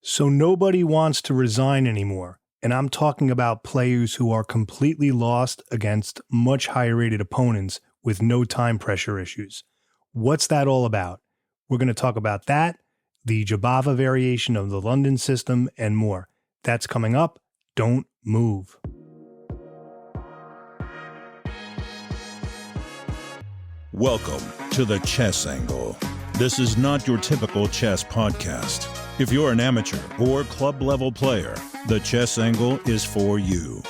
So nobody wants to resign anymore. And I'm talking about players who are completely lost against much higher rated opponents with no time pressure issues. What's that all about? We're going to talk about that, the Jobava variation of the London system, and more. That's coming up. Don't move. Welcome to the Chess Angle. This is not your typical chess podcast. If you're an amateur or club-level player, the Chess Angle is for you.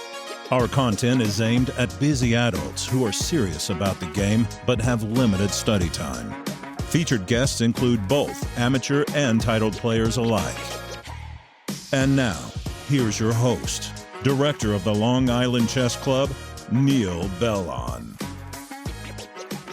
Our content is aimed at busy adults who are serious about the game but have limited study time. Featured guests include both amateur and titled players alike. And now, here's your host, director of the Long Island Chess Club, Neal Bellon.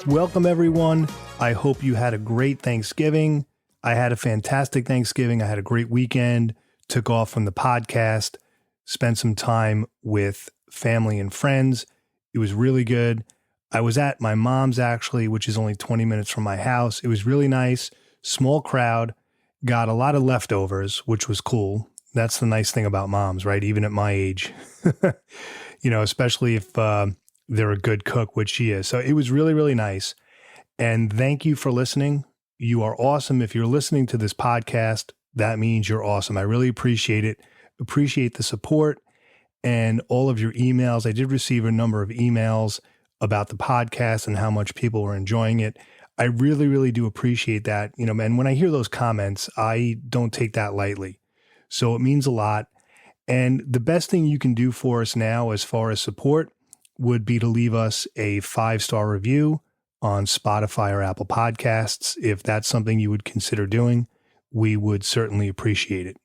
Welcome, everyone. I hope you had a great Thanksgiving. I had a fantastic Thanksgiving. I had a great weekend, took off from the podcast, spent some time with family and friends. It was really good. I was at my mom's, actually, which is only 20 minutes from my house. It was really nice, small crowd, got a lot of leftovers, which was cool. That's the nice thing about moms, right? Even at my age, especially if they're a good cook, which she is. So it was really, really nice. And thank you for listening. You are awesome. If you're listening to this podcast, that means you're awesome. I really appreciate it. Appreciate the support and all of your emails. I did receive a number of emails about the podcast and how much people were enjoying it. I really, really do appreciate that. And when I hear those comments, I don't take that lightly. So it means a lot. And the best thing you can do for us now as far as support would be to leave us a 5-star review on Spotify or Apple Podcasts. If that's something you would consider doing, we would certainly appreciate it.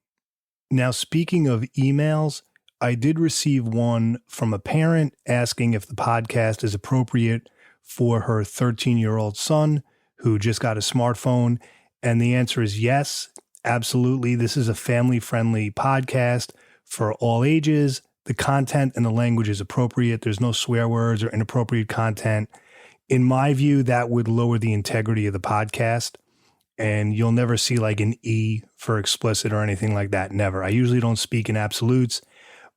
Now, speaking of emails, I did receive one from a parent asking if the podcast is appropriate for her 13-year-old son who just got a smartphone. And the answer is yes, absolutely. This is a family-friendly podcast for all ages. The content and the language is appropriate. There's no swear words or inappropriate content. In my view, that would lower the integrity of the podcast, and you'll never see like an E for explicit or anything like that. Never. I usually don't speak in absolutes,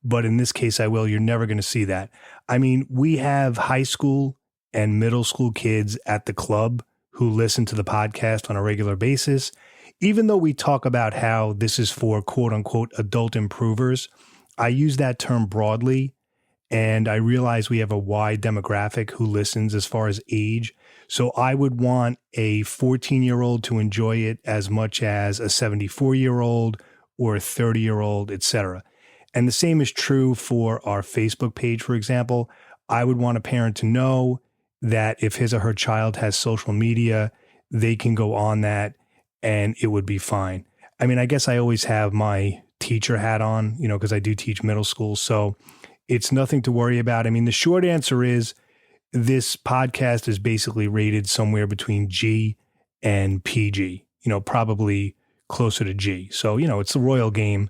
but in this case I will. You're never going to see that. I mean, we have high school and middle school kids at the club who listen to the podcast on a regular basis. Even though we talk about how this is for quote unquote adult improvers, I use that term broadly. And I realize we have a wide demographic who listens as far as age. So I would want a 14-year-old to enjoy it as much as a 74-year-old or a 30-year-old, etc. And the same is true for our Facebook page, for example. I would want a parent to know that if his or her child has social media, they can go on that and it would be fine. I mean, I guess I always have my teacher hat on, because I do teach middle school. So it's nothing to worry about. I mean, the short answer is this podcast is basically rated somewhere between G and PG, probably closer to G. So, it's the royal game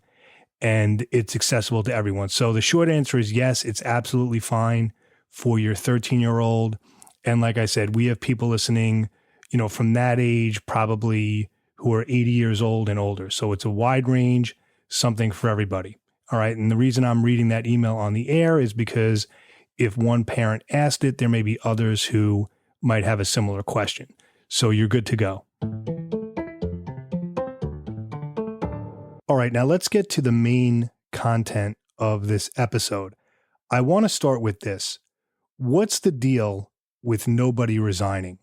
and it's accessible to everyone. So the short answer is yes, it's absolutely fine for your 13-year-old. And like I said, we have people listening, from that age, probably who are 80 years old and older. So it's a wide range, something for everybody. All right. And the reason I'm reading that email on the air is because if one parent asked it, there may be others who might have a similar question. So you're good to go. All right. Now let's get to the main content of this episode. I want to start with this. What's the deal with nobody resigning?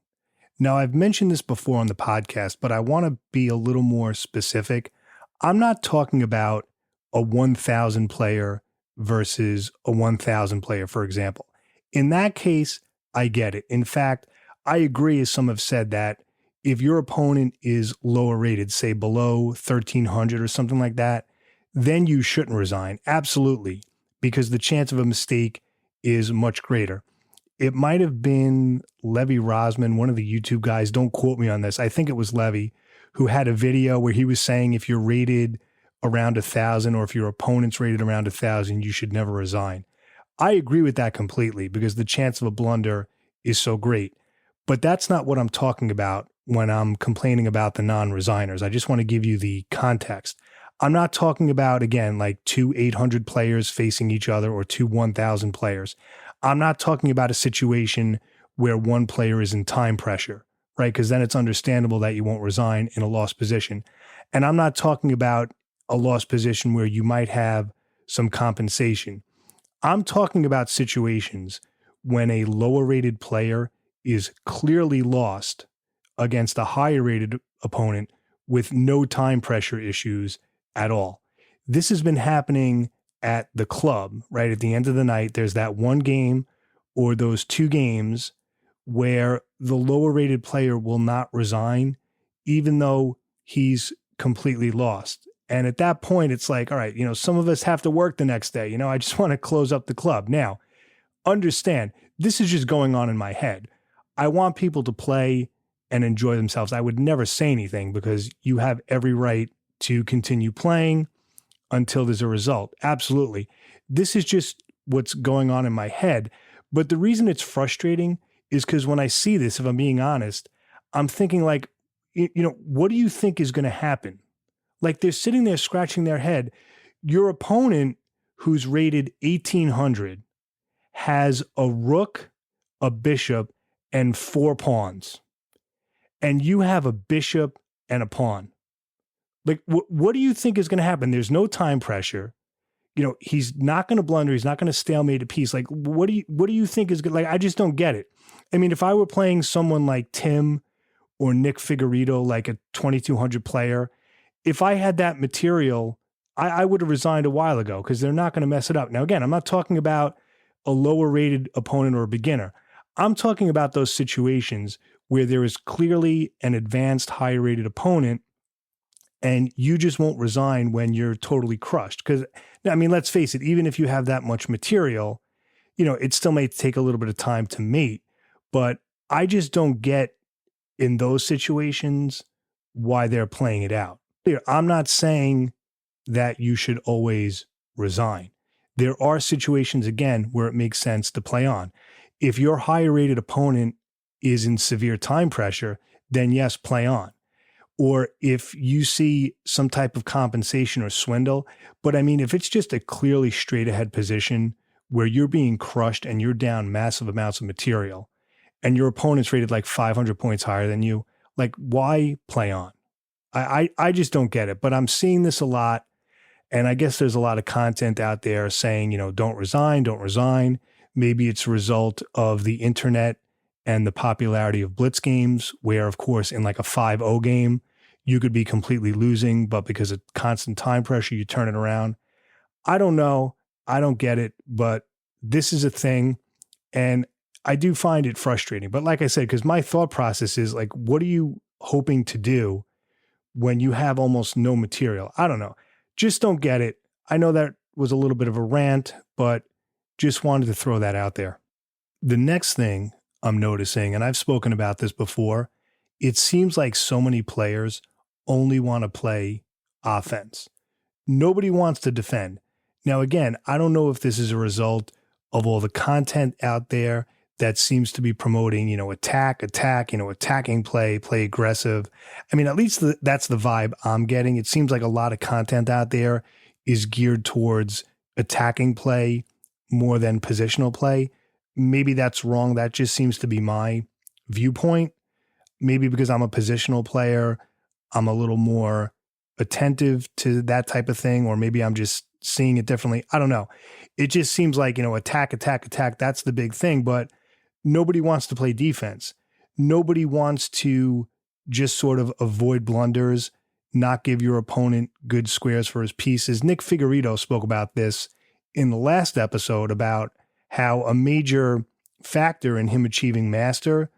Now, I've mentioned this before on the podcast, but I want to be a little more specific. I'm not talking about a 1,000 player versus a 1,000 player, for example. In that case, I get it. In fact, I agree, as some have said, that if your opponent is lower rated, say below 1,300 or something like that, then you shouldn't resign. Absolutely. Because the chance of a mistake is much greater. It might have been Levy Rosman, one of the YouTube guys, don't quote me on this, I think it was Levy, who had a video where he was saying if you're rated around 1,000 or if your opponent's rated around 1,000, you should never resign. I agree with that completely because the chance of a blunder is so great. But that's not what I'm talking about when I'm complaining about the non-resigners. I just want to give you the context. I'm not talking about, again, like two 800 players facing each other or two 1,000 players. I'm not talking about a situation where one player is in time pressure, right? Because then it's understandable that you won't resign in a lost position. And I'm not talking about a lost position where you might have some compensation. I'm talking about situations when a lower rated player is clearly lost against a higher rated opponent with no time pressure issues at all. This has been happening at the club, right? At the end of the night, there's that one game or those two games where the lower rated player will not resign, even though he's completely lost. And at that point, it's like, all right, some of us have to work the next day. I just want to close up the club. Now, understand, this is just going on in my head. I want people to play and enjoy themselves. I would never say anything because you have every right to continue playing until there's a result. Absolutely. This is just what's going on in my head. But the reason it's frustrating is because when I see this, if I'm being honest, I'm thinking like, what do you think is going to happen? Like they're sitting there scratching their head. Your opponent, who's rated 1,800, has a rook, a bishop, and 4 pawns. And you have a bishop and a pawn. Like, what do you think is going to happen? There's no time pressure. He's not going to blunder. He's not going to stalemate a piece. Like, what do you think is good? Like, I just don't get it. I mean, if I were playing someone like Tim or Nick Figueredo, like a 2,200 player, if I had that material, I would have resigned a while ago because they're not going to mess it up. Now, again, I'm not talking about a lower rated opponent or a beginner. I'm talking about those situations where there is clearly an advanced higher rated opponent and you just won't resign when you're totally crushed. Because, I mean, let's face it, even if you have that much material, it still may take a little bit of time to mate. But I just don't get in those situations why they're playing it out. I'm not saying that you should always resign. There are situations, again, where it makes sense to play on. If your higher rated opponent is in severe time pressure, then yes, play on. Or if you see some type of compensation or swindle, but I mean, if it's just a clearly straight ahead position where you're being crushed and you're down massive amounts of material and your opponent's rated like 500 points higher than you, like why play on? I just don't get it, but I'm seeing this a lot. And I guess there's a lot of content out there saying, don't resign, don't resign. Maybe it's a result of the internet and the popularity of blitz games, where, of course, in like a 5-0 game, you could be completely losing, but because of constant time pressure, you turn it around. I don't know. I don't get it, but this is a thing. And I do find it frustrating. But like I said, because my thought process is like, what are you hoping to do when you have almost no material? I don't know. Just don't get it. I know that was a little bit of a rant, but just wanted to throw that out there. The next thing I'm noticing, and I've spoken about this before, it seems like so many players only want to play offense. Nobody wants to defend. Now, again, I don't know if this is a result of all the content out there that seems to be promoting, attack, attacking play aggressive. I mean, at least that's the vibe I'm getting. It seems like a lot of content out there is geared towards attacking play more than positional play. Maybe that's wrong. That just seems to be my viewpoint. Maybe because I'm a positional player, I'm a little more attentive to that type of thing, or maybe I'm just seeing it differently. I don't know. It just seems like, attack, that's the big thing, but nobody wants to play defense. Nobody wants to just sort of avoid blunders, not give your opponent good squares for his pieces. Nick Figueredo spoke about this in the last episode about how a major factor in him achieving master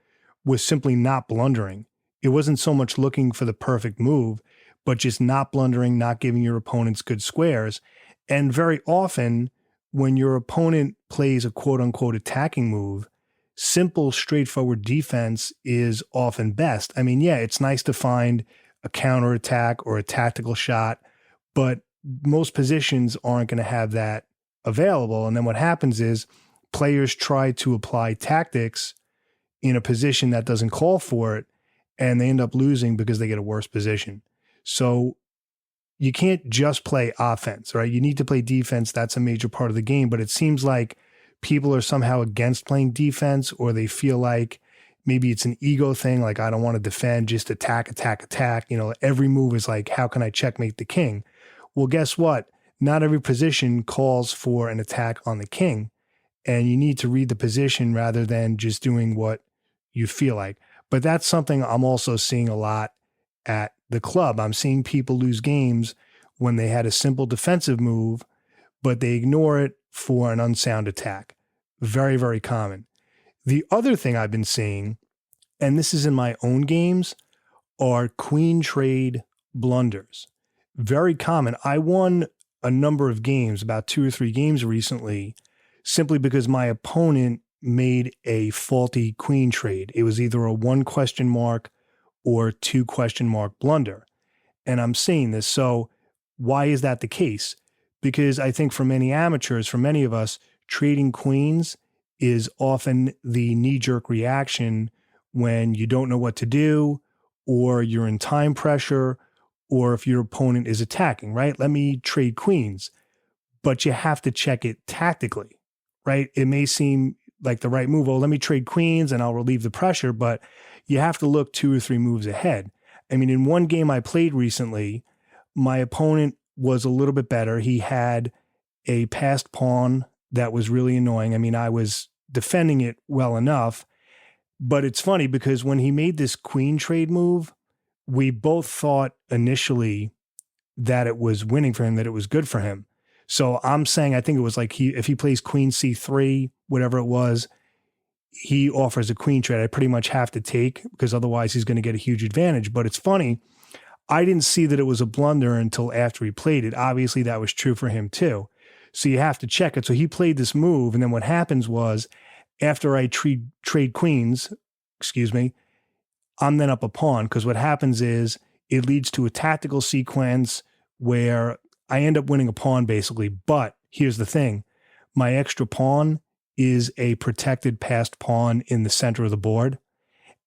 was simply not blundering. It wasn't so much looking for the perfect move, but just not blundering, not giving your opponents good squares. And very often when your opponent plays a quote unquote attacking move, simple, straightforward defense is often best. I mean, yeah, it's nice to find a counterattack or a tactical shot, but most positions aren't going to have that available. And then what happens is players try to apply tactics in a position that doesn't call for it, and they end up losing because they get a worse position. So you can't just play offense, right? You need to play defense. That's a major part of the game. But it seems like people are somehow against playing defense, or they feel like maybe it's an ego thing. Like, I don't want to defend, just attack, attack, attack. You know, every move is like, how can I checkmate the king? Well, guess what? Not every position calls for an attack on the king. And you need to read the position rather than just doing what you feel like. But that's something I'm also seeing a lot at the club. I'm seeing people lose games when they had a simple defensive move, but they ignore it for an unsound attack. Very, very common. The other thing I've been seeing, and this is in my own games, are queen trade blunders. Very common. I won a number of games, about 2 or 3 games recently, simply because my opponent made a faulty queen trade. It was either a 1 question mark or 2 question mark blunder. And I'm seeing this. So why is that the case? Because I think for many amateurs, for many of us, trading queens is often the knee-jerk reaction when you don't know what to do, or you're in time pressure, or if your opponent is attacking, right? Let me trade queens. But you have to check it tactically, right? It may seem like the right move. Oh, let me trade queens and I'll relieve the pressure, but you have to look 2 or 3 moves ahead. I mean, in one game I played recently, my opponent was a little bit better. He had a passed pawn that was really annoying. I mean, I was defending it well enough, but it's funny because when he made this queen trade move, we both thought initially that it was winning for him, that it was good for him. So I'm saying, I think it was like if he plays queen c3, whatever it was, he offers a queen trade. I pretty much have to take, because otherwise he's going to get a huge advantage. But it's funny, I didn't see that it was a blunder until after he played it. Obviously that was true for him too. So you have to check it. So he played this move, and then what happens was, after I trade queens, I'm then up a pawn, because what happens is it leads to a tactical sequence where I end up winning a pawn basically. But here's the thing. My extra pawn is a protected passed pawn in the center of the board,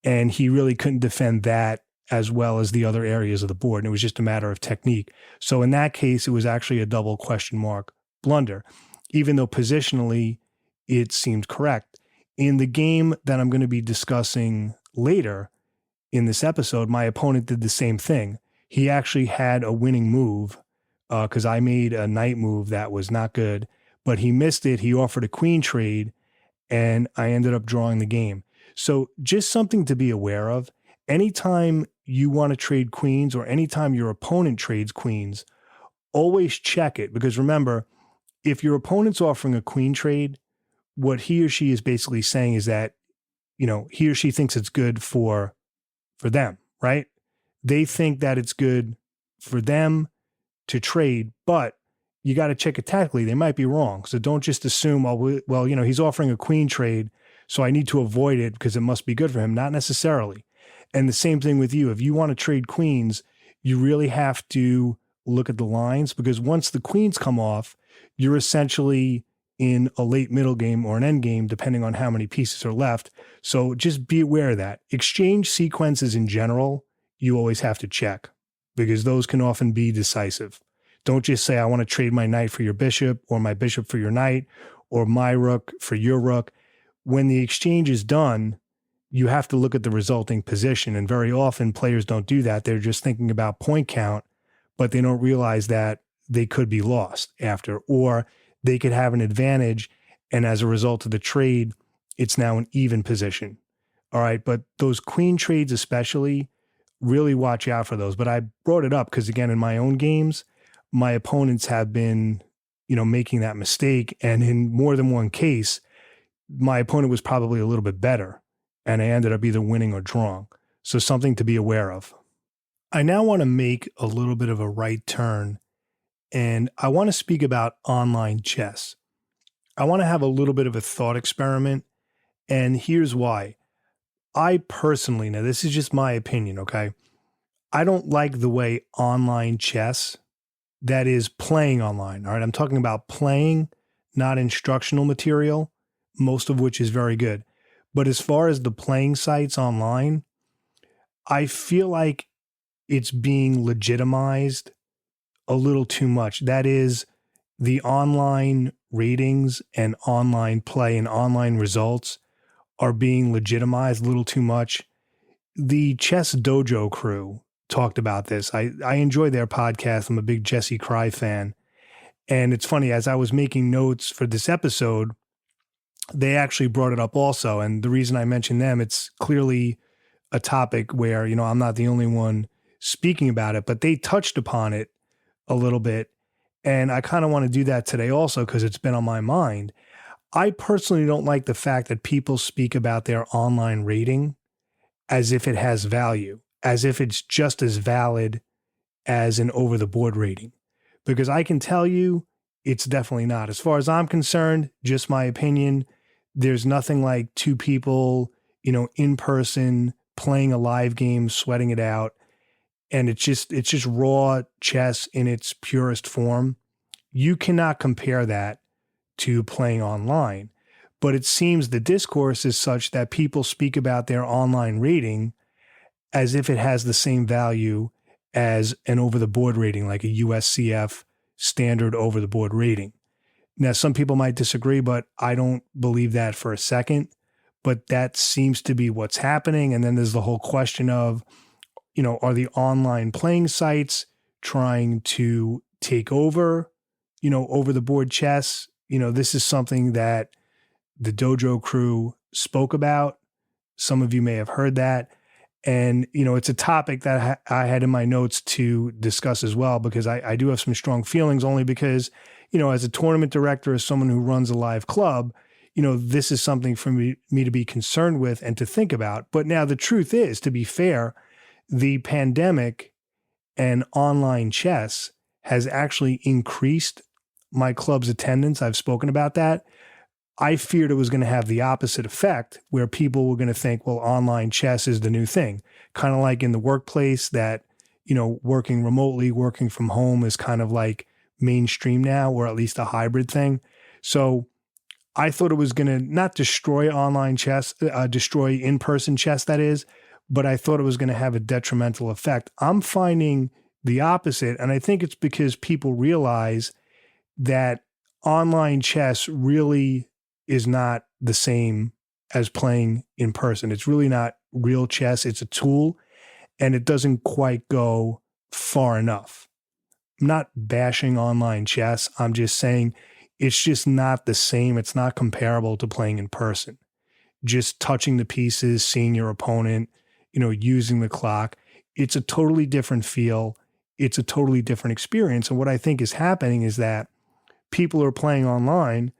and he really couldn't defend that as well as the other areas of the board. And it was just a matter of technique. So in that case, it was actually a double question mark blunder, even though positionally it seemed correct. In the game that I'm going to be discussing later in this episode, my opponent did the same thing. He actually had a winning move because I made a knight move that was not good, but he missed it. He offered a queen trade, and I ended up drawing the game. So just something to be aware of. Anytime you want to trade queens, or anytime your opponent trades queens, always check it, because remember, if your opponent's offering a queen trade, what he or she is basically saying is that, you know, he or she thinks it's good for them, right? They think that it's good for them to trade, but you got to check it tactically. They might be wrong. So don't just assume, well, you know, he's offering a queen trade, so I need to avoid it because it must be good for him. Not necessarily. And the same thing with you. If you want to trade queens, you really have to look at the lines, because once the queens come off, you're essentially in a late middle game or an end game, depending on how many pieces are left. So just be aware of that. Exchange sequences in general, you always have to check, because those can often be decisive. Don't just say, I want to trade my knight for your bishop, or my bishop for your knight, or my rook for your rook. When the exchange is done, you have to look at the resulting position. And very often players don't do that. They're just thinking about point count, but they don't realize that they could be lost after, or they could have an advantage, and as a result of the trade, it's now an even position. All right, but those queen trades especially, really watch out for those. But I brought it up because, again, in my own games, my opponents have been, you know, making that mistake. And in more than one case, my opponent was probably a little bit better, and I ended up either winning or drawing. So something to be aware of. I now want to make a little bit of a right turn, and I want to speak about online chess. I want to have a little bit of a thought experiment, and here's why. I personally, now this is just my opinion, okay? I don't like the way online chess, that is playing online, all right? I'm talking about playing, not instructional material, most of which is very good. But as far as the playing sites online, I feel like it's being legitimized a little too much. That is, the online ratings and online play and online results are being legitimized a little too much. The Chess Dojo crew talked about this. I enjoy their podcast. I'm a big Jesse Cry fan. And it's funny, as I was making notes for this episode, they actually brought it up also. And the reason I mentioned them, it's clearly a topic where, I'm not the only one speaking about it, but they touched upon it a little bit. And I kind of want to do that today also because it's been on my mind. I personally don't like the fact that people speak about their online rating as if it has value, as if it's just as valid as an over-the-board rating. Because I can tell you it's definitely not. As far as I'm concerned, just my opinion, there's nothing like two people, in person, playing a live game, sweating it out. And it's just raw chess in its purest form. You cannot compare that to playing online. But it seems the discourse is such that people speak about their online rating as if it has the same value as an over-the-board rating, like a USCF standard over-the-board rating. Now, some people might disagree, but I don't believe that for a second. But that seems to be what's happening. And then there's the whole question of, are the online playing sites trying to take over, over-the-board chess? This is something that the dojo crew spoke about. Some of you may have heard that. And, it's a topic that I had in my notes to discuss as well, because I do have some strong feelings, only because, as a tournament director, as someone who runs a live club, this is something for me to be concerned with and to think about. But now the truth is, to be fair, the pandemic and online chess has actually increased my club's attendance. I've spoken about that. I feared it was going to have the opposite effect, where people were going to think, well, online chess is the new thing. Kind of like in the workplace that, working remotely, working from home is kind of like mainstream now, or at least a hybrid thing. So I thought it was going to not destroy online chess, destroy in-person chess, that is, but I thought it was going to have a detrimental effect. I'm finding the opposite, and I think it's because people realize that online chess really is not the same as playing in person. It's really not real chess. It's a tool, and it doesn't quite go far enough. I'm not bashing online chess. I'm just saying it's just not the same. It's not comparable to playing in person. Just touching the pieces, seeing your opponent, using the clock. It's a totally different feel. It's a totally different experience. And what I think is happening is that people are playing online,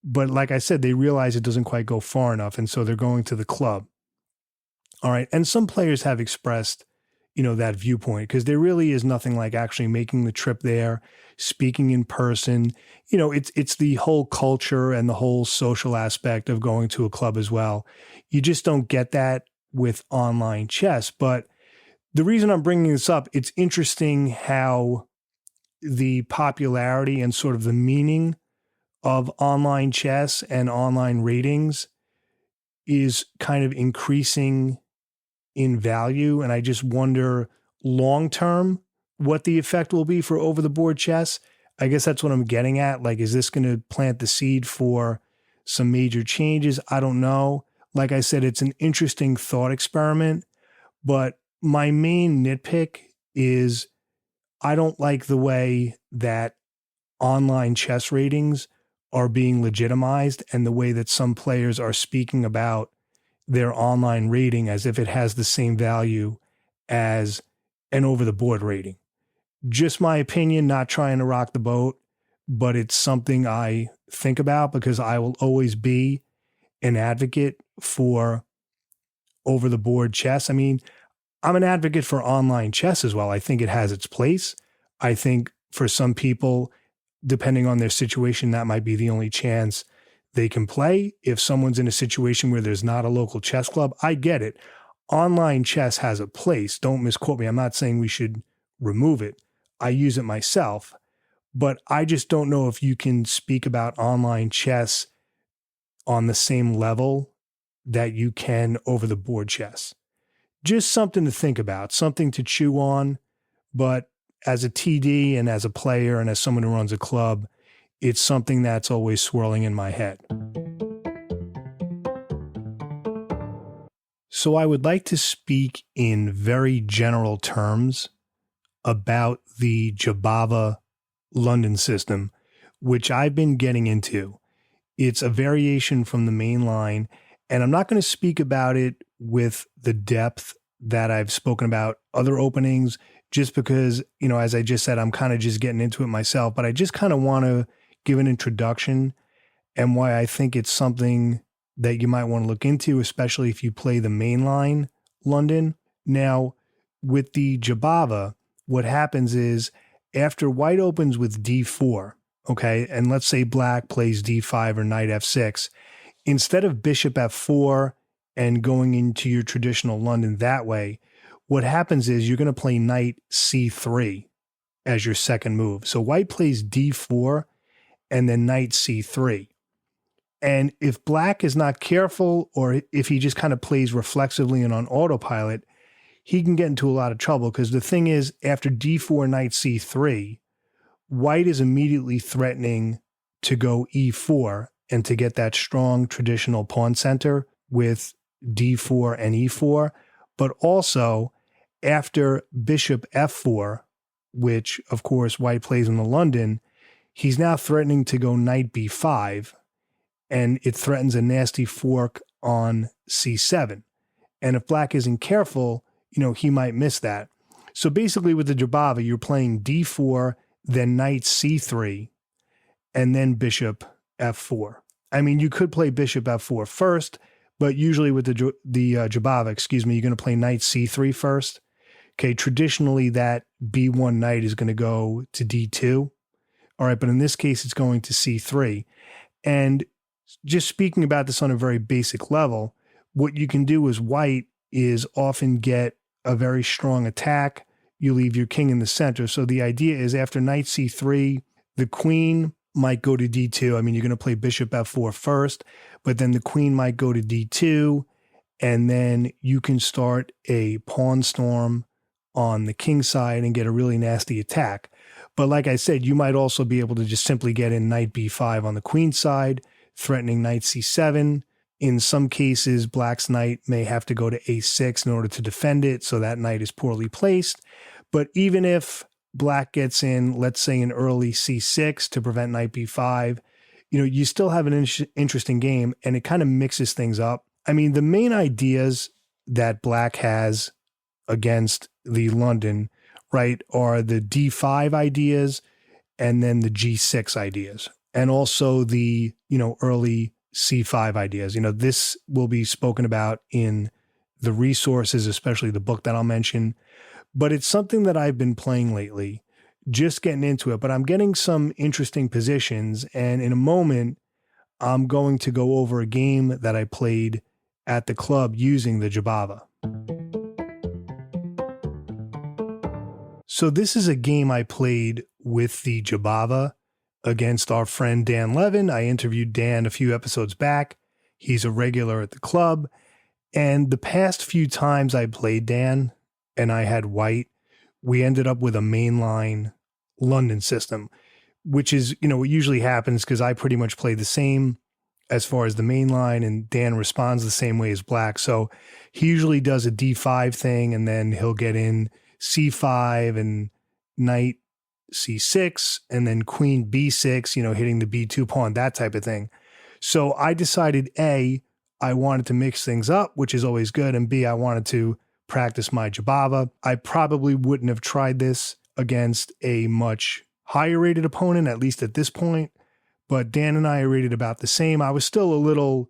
but like I said, they realize it doesn't quite go far enough. And so they're going to the club. All right. And some players have expressed, that viewpoint, because there really is nothing like actually making the trip there, speaking in person. It's the whole culture and the whole social aspect of going to a club as well. You just don't get that with online chess. But the reason I'm bringing this up, it's interesting how the popularity and sort of the meaning of online chess and online ratings is kind of increasing in value. And I just wonder long-term what the effect will be for over-the-board chess. I guess that's what I'm getting at. Like, is this going to plant the seed for some major changes? I don't know. Like I said, it's an interesting thought experiment, but my main nitpick is I don't like the way that online chess ratings are being legitimized and the way that some players are speaking about their online rating as if it has the same value as an over-the-board rating. Just my opinion, not trying to rock the boat, but it's something I think about because I will always be an advocate for over-the-board chess. I mean, I'm an advocate for online chess as well. I think it has its place. I think for some people, depending on their situation, that might be the only chance they can play. If someone's in a situation where there's not a local chess club, I get it. Online chess has a place. Don't misquote me. I'm not saying we should remove it. I use it myself, but I just don't know if you can speak about online chess on the same level that you can over the board chess. Just something to think about, something to chew on. But as a TD and as a player and as someone who runs a club, it's something that's always swirling in my head. So I would like to speak in very general terms about the Jobava London system, which I've been getting into. It's a variation from the main line, and I'm not going to speak about it with the depth that I've spoken about other openings, just because, as I just said, I'm kind of just getting into it myself, but I just kind of want to give an introduction and why I think it's something that you might want to look into, especially if you play the mainline London. Now, with the Jobava, what happens is after white opens with D4, okay, and let's say black plays D5 or knight F6, instead of bishop F4 and going into your traditional London that way, what happens is you're going to play knight C3 as your second move. So white plays D4 and then knight C3. And if black is not careful, or if he just kind of plays reflexively and on autopilot, he can get into a lot of trouble, because the thing is, after D4, knight C3, white is immediately threatening to go E4 and to get that strong traditional pawn center with D4 and E4. But also, after bishop F4, which of course white plays in the London, he's now threatening to go knight B5, and it threatens a nasty fork on C7. And if black isn't careful, he might miss that. So basically with the Jobava, you're playing D4, then knight C3, and then bishop F4. I mean, you could play bishop F4 first, but usually with the Jobava, you're going to play knight C3 first. Okay, traditionally that B1 knight is going to go to D2. All right, but in this case, it's going to C3. And just speaking about this on a very basic level, what you can do as white is often get a very strong attack. You leave your king in the center. So the idea is after knight C3, the queen might go to D2. I mean, you're going to play bishop F4 first, but then the queen might go to D2, and then you can start a pawn storm on the king side and get a really nasty attack. But like I said, you might also be able to just simply get in knight B5 on the queen side, threatening knight C7. In some cases, black's knight may have to go to A6 in order to defend it, so that knight is poorly placed. But even if black gets in, let's say, an early C6 to prevent knight B5, you still have an interesting game, and it kind of mixes things up. I mean, the main ideas that black has against the London, right, are the D5 ideas and then the G6 ideas, and also the, early C5 ideas. This will be spoken about in the resources, especially the book that I'll mention, but it's something that I've been playing lately, just getting into it, but I'm getting some interesting positions. And in a moment, I'm going to go over a game that I played at the club using the Jobava. So this is a game I played with the Jobava against our friend Dan Levin. I interviewed Dan a few episodes back. He's a regular at the club. And the past few times I played Dan and I had white, we ended up with a mainline London system, which is, what usually happens, because I pretty much play the same as far as the mainline, and Dan responds the same way as black. So he usually does a D5 thing, and then he'll get in C5 and knight C6, and then queen B6, hitting the B2 pawn, that type of thing. So I decided, A, I wanted to mix things up, which is always good, and B, I wanted to practice my Jobava. I probably wouldn't have tried this against a much higher rated opponent, at least at this point, but Dan and I are rated about the same. I was still a little,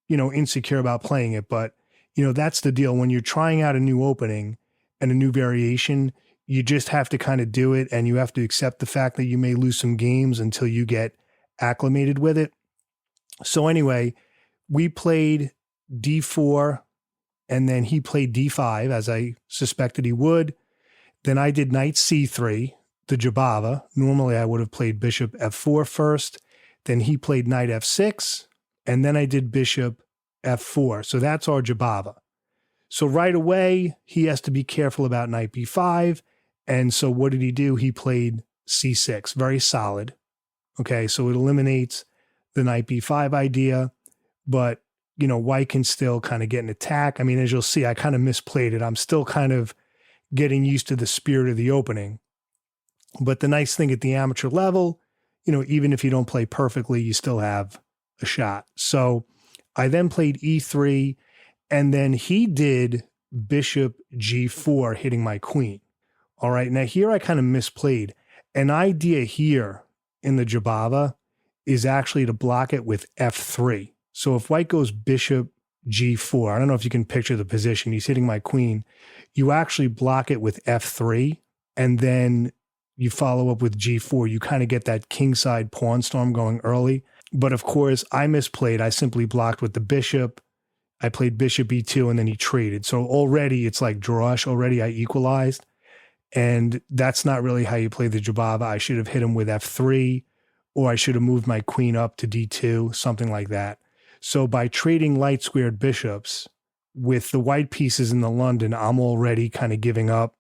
insecure about playing it, but, that's the deal. When you're trying out a new opening and a new variation, you just have to kind of do it, and you have to accept the fact that you may lose some games until you get acclimated with it. So anyway, we played D4, and then he played D5, as I suspected he would. Then I did knight C3, the Jobava. Normally I would have played bishop F4 first. Then he played knight F6, and then I did bishop F4. So that's our Jobava. So right away, he has to be careful about knight B5, And so what did he do? He played c6, very solid. Okay, so it eliminates the knight b5 idea, but white can still kind of get an attack. I mean, as you'll see, I kind of misplayed it. I'm still kind of getting used to the spirit of the opening. But the nice thing at the amateur level, even if you don't play perfectly, you still have a shot. So I then played e3, and then he did bishop g4, hitting my queen. All right, now here I kind of misplayed. An idea here in the Jobava is actually to block it with f3. So if white goes bishop g4, I don't know if you can picture the position. He's hitting my queen. You actually block it with f3, and then you follow up with g4. You kind of get that kingside pawn storm going early. But of course, I misplayed. I simply blocked with the bishop. I played bishop e2, and then he traded. So already it's like drawish. Already I equalized. And that's not really how you play the Jobava. I should have hit him with f3, or I should have moved my queen up to d2, something like that. So by trading light squared bishops with the white pieces in the London, I'm already kind of giving up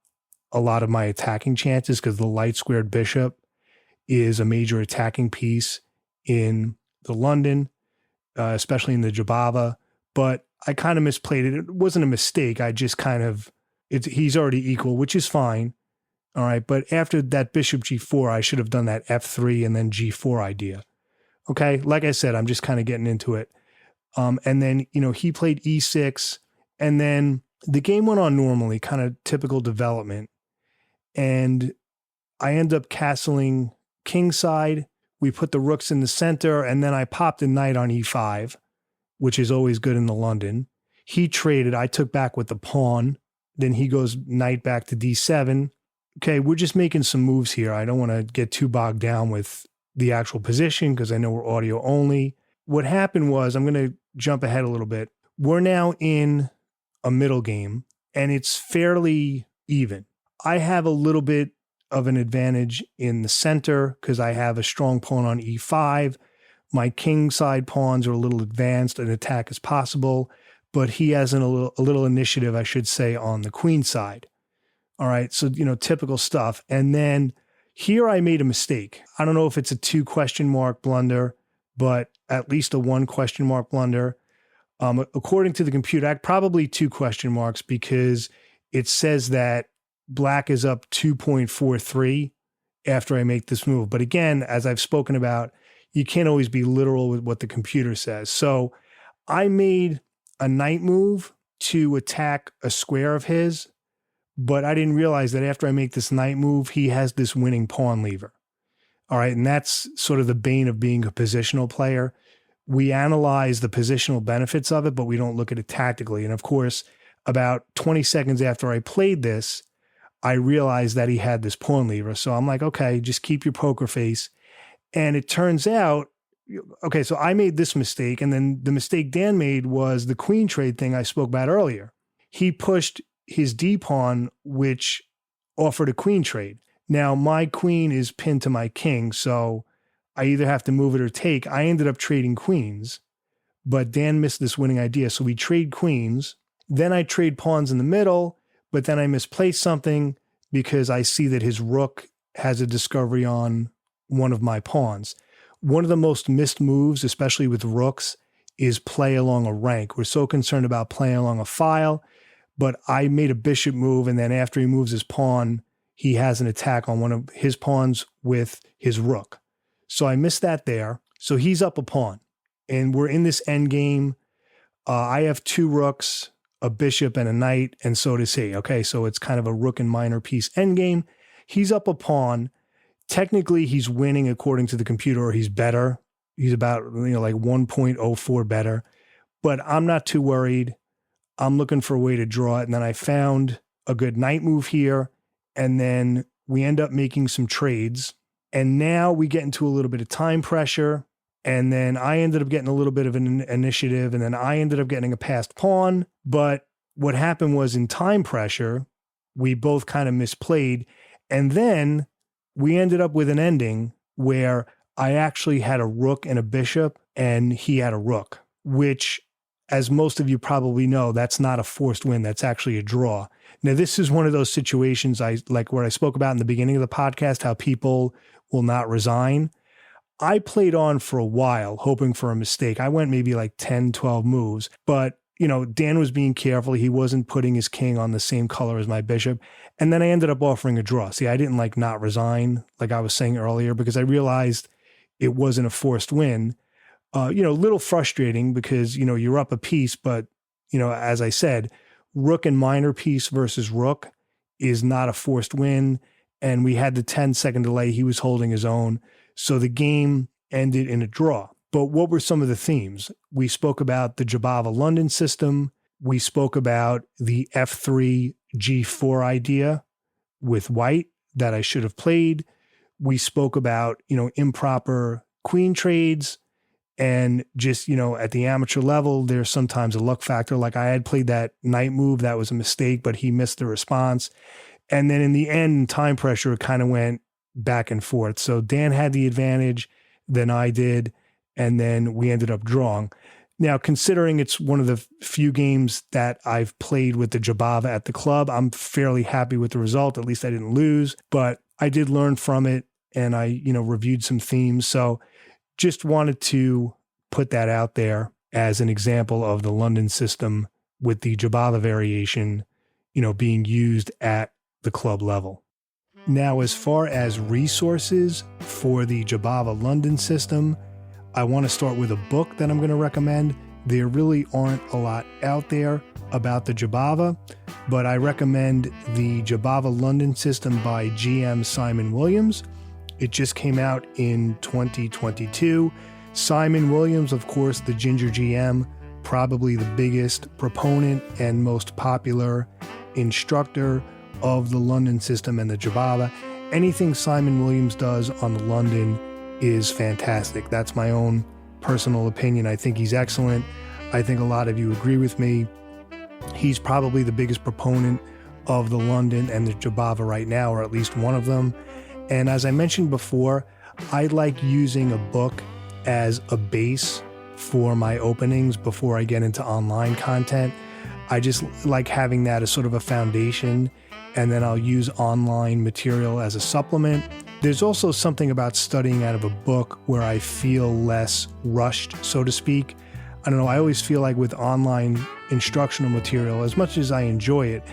a lot of my attacking chances, because the light squared bishop is a major attacking piece in the London, especially in the Jobava. But I kind of misplayed it. It wasn't a mistake. I just kind of, he's already equal, which is fine. All right. But after that bishop g4, I should have done that f3 and then g4 idea. Okay. Like I said, I'm just kind of getting into it. And then, he played e6, and then the game went on normally, kind of typical development. And I end up castling kingside. We put the rooks in the center, and then I popped a knight on e5, which is always good in the London. He traded. I took back with the pawn. Then he goes knight back to d7. Okay, we're just making some moves here. I don't want to get too bogged down with the actual position, because I know we're audio only. What happened was, I'm going to jump ahead a little bit. We're now in a middle game, and it's fairly even. I have a little bit of an advantage in the center because I have a strong pawn on e5. My king side pawns are a little advanced. An attack is possible, but he has a little initiative, I should say, on the queen side. All right, so, typical stuff. And then here I made a mistake. I don't know if it's a 2 question mark blunder, but at least a 1 question mark blunder. According to the computer, probably 2 question marks, because it says that black is up 2.43 after I make this move. But again, as I've spoken about, you can't always be literal with what the computer says. So I made a knight move to attack a square of his, but I didn't realize that after I make this knight move, he has this winning pawn lever. All right, and that's sort of the bane of being a positional player. We analyze the positional benefits of it, but we don't look at it tactically. And of course, about 20 seconds after I played this, I realized that he had this pawn lever. So I'm like, okay, just keep your poker face. And it turns out, okay, so I made this mistake. And then the mistake Dan made was the queen trade thing I spoke about earlier. He pushed his D pawn, which offered a queen trade. Now, my queen is pinned to my king, so I either have to move it or take. I ended up trading queens, but Dan missed this winning idea. So we trade queens. Then I trade pawns in the middle, but then I misplaced something because I see that his rook has a discovery on one of my pawns. One of the most missed moves, especially with rooks, is play along a rank. We're so concerned about playing along a file, but I made a bishop move, and then after he moves his pawn, he has an attack on one of his pawns with his rook. So I missed that there. So he's up a pawn, and we're in this end game. I have 2 rooks, a bishop, and a knight, and so does he. Okay, so it's kind of a rook and minor piece end game. He's up a pawn. Technically, he's winning according to the computer, or he's better. He's about, like 1.04 better. But I'm not too worried. I'm looking for a way to draw it. And then I found a good knight move here. And then we end up making some trades. And now we get into a little bit of time pressure. And then I ended up getting a little bit of an initiative. And then I ended up getting a passed pawn. But what happened was, in time pressure, we both kind of misplayed. And then we ended up with an ending where I actually had a rook and a bishop, and he had a rook, which as most of you probably know, that's not a forced win. That's actually a draw. Now, this is one of those situations like what I spoke about in the beginning of the podcast, how people will not resign. I played on for a while, hoping for a mistake. I went maybe like 10, 12 moves, but Dan was being careful. He wasn't putting his king on the same color as my bishop. And then I ended up offering a draw. See, I didn't not resign, like I was saying earlier, because I realized it wasn't a forced win. A little frustrating because, you're up a piece, but, as I said, rook and minor piece versus rook is not a forced win. And we had the 10-second delay. He was holding his own. So the game ended in a draw. But what were some of the themes? We spoke about the Jobava London system. We spoke about the F3 G4 idea with white that I should have played. We spoke about, improper queen trades. And just, at the amateur level, there's sometimes a luck factor. Like I had played that knight move. That was a mistake, but he missed the response. And then in the end, time pressure kind of went back and forth. So Dan had the advantage, then I did, and then we ended up drawing. Now, considering it's one of the few games that I've played with the Jobava at the club, I'm fairly happy with the result. At least I didn't lose, but I did learn from it, and I, reviewed some themes. So just wanted to put that out there as an example of the London system with the Jobava variation, being used at the club level. Now, as far as resources for the Jobava London system, I want to start with a book that I'm going to recommend. There really aren't a lot out there about the Jobava, but I recommend the Jobava London system by GM Simon Williams. It just came out in 2022. Simon Williams, of course, the Ginger GM, probably the biggest proponent and most popular instructor of the London system and the Jobava. Anything Simon Williams does on the London is fantastic. That's my own personal opinion. I think he's excellent. I think a lot of you agree with me. He's probably the biggest proponent of the London and the Jobava right now, or at least one of them. And as I mentioned before, I like using a book as a base for my openings before I get into online content. I just like having that as sort of a foundation, and then I'll use online material as a supplement. There's also something about studying out of a book where I feel less rushed, so to speak. I don't know, I always feel like with online instructional material, as much as I enjoy it,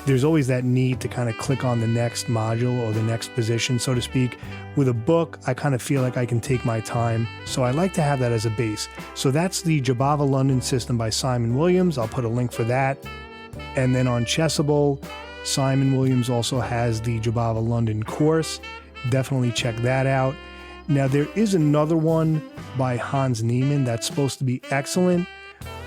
there's always that need to kind of click on the next module or the next position, so to speak. With a book, I kind of feel like I can take my time, so I like to have that as a base. So that's the Jobava London system by Simon Williams. I'll put a link for that. And then on Chessable, Simon Williams also has the Jobava London course. Definitely check that out. Now, there is another one by Hans Niemann that's supposed to be excellent.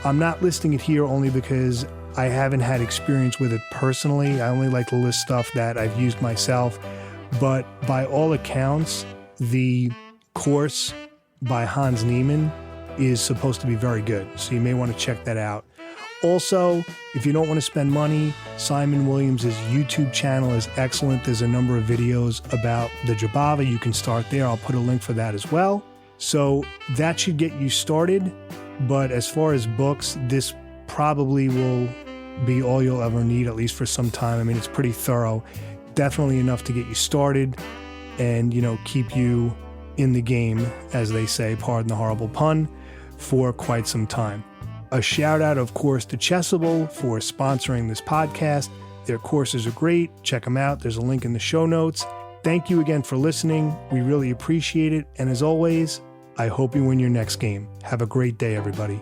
I'm not listing it here only because I haven't had experience with it personally. I only like to list stuff that I've used myself. But by all accounts, the course by Hans Niemann is supposed to be very good. So you may want to check that out. Also, if you don't want to spend money, Simon Williams' YouTube channel is excellent. There's a number of videos about the Jobava. You can start there. I'll put a link for that as well. So that should get you started. But as far as books, this probably will be all you'll ever need, at least for some time. I mean, it's pretty thorough. Definitely enough to get you started and, keep you in the game, as they say, pardon the horrible pun, for quite some time. A shout out, of course, to Chessable for sponsoring this podcast. Their courses are great. Check them out. There's a link in the show notes. Thank you again for listening. We really appreciate it. And as always, I hope you win your next game. Have a great day, everybody.